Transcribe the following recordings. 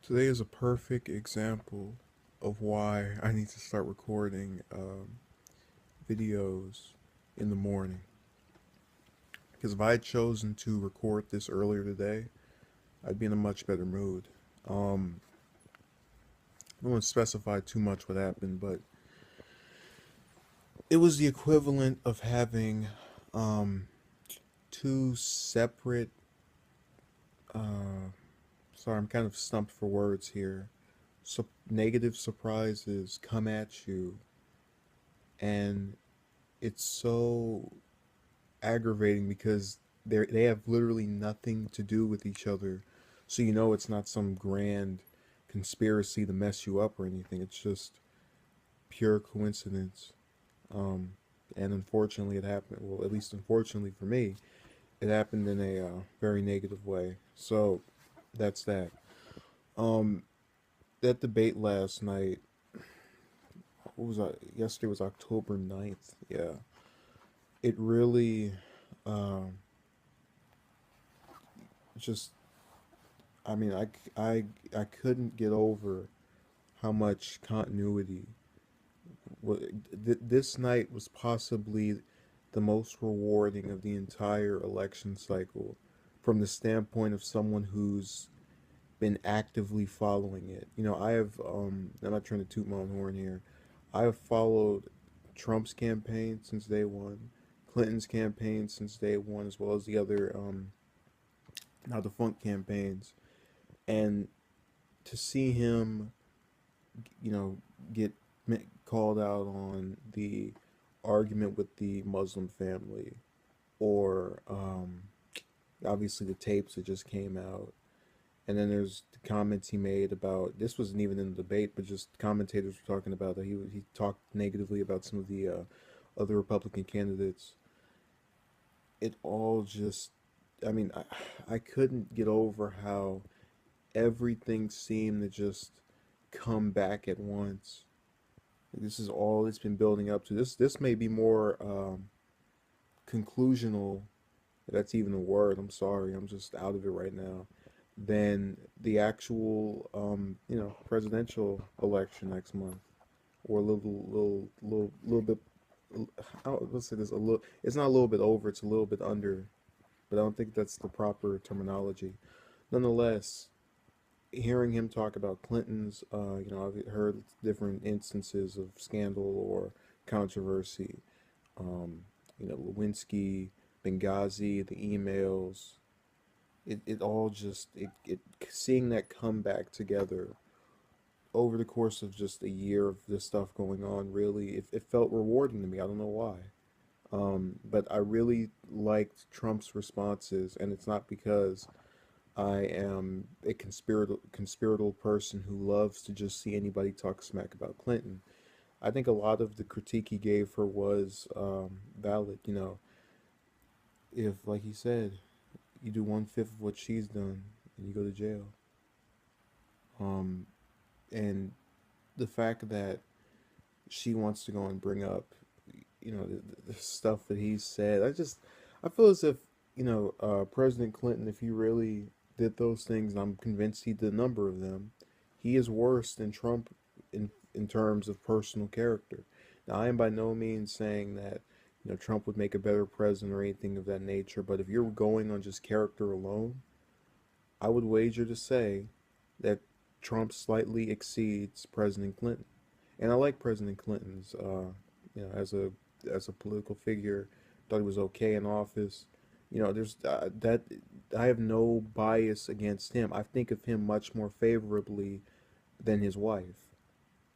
Today is a perfect example of why I need to start recording videos in the morning. Because if I had chosen to record this earlier today, I'd be in a much better mood. Um, I don't want to specify too much what happened, but it was the equivalent of having um, two separate. Sorry, I'm kind of stumped for words here. Negative surprises come at you, and it's so aggravating because they have literally nothing to do with each other. So you know it's not some grand conspiracy to mess you up or anything. It's just pure coincidence. Um, and unfortunately, it happened. Well, at least unfortunately for me, it happened in a very negative way. So that's that. Um, that debate last night. What was that? Yesterday was October 9th. Yeah, it really um, just I mean, I couldn't get over how much continuity. This night was possibly the most rewarding of the entire election cycle from the standpoint of someone who's been actively following it. You know, I'm not trying to toot my own horn here. I have followed Trump's campaign since day one, Clinton's campaign since day one, as well as the other, now defunct campaigns. And to see him get called out on the argument with the Muslim family, or obviously the tapes that just came out, and then there's the comments he made about this wasn't even in the debate, but just commentators were talking about that he talked negatively about some of the other Republican candidates. It all just, I mean, I couldn't get over how everything seemed to just come back at once. This is all it's been building up to. This may be more conclusional, if that's even a word. I'm sorry, I'm just out of it right now. Than the actual, presidential election next month, or a little bit. Let's say this a little. It's not a little bit over. It's a little bit under, but I don't think that's the proper terminology. Nonetheless, hearing him talk about Clinton's, I've heard different instances of scandal or controversy. Lewinsky, Benghazi, the emails. It all just it seeing that come back together over the course of just a year of this stuff going on. Really, it felt rewarding to me. I don't know why. But I really liked Trump's responses, and it's not because I am a conspiratorial person who loves to just see anybody talk smack about Clinton. I think a lot of the critique he gave her was valid. If, like he said, you do one fifth of what she's done and you go to jail. Um, and the fact that she wants to go and bring up, the stuff that he said, I feel as if, President Clinton, if he really did those things, and I'm convinced he did a number of them, he is worse than Trump in terms of personal character. Now, I am by no means saying that, Trump would make a better president or anything of that nature, but if you're going on just character alone, I would wager to say that Trump slightly exceeds President Clinton. And I like President Clinton's, as a political figure. Thought he was okay in office. There's that I have no bias against him. I think of him much more favorably than his wife.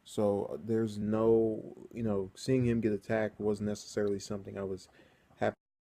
So there's no, seeing him get attacked wasn't necessarily something I was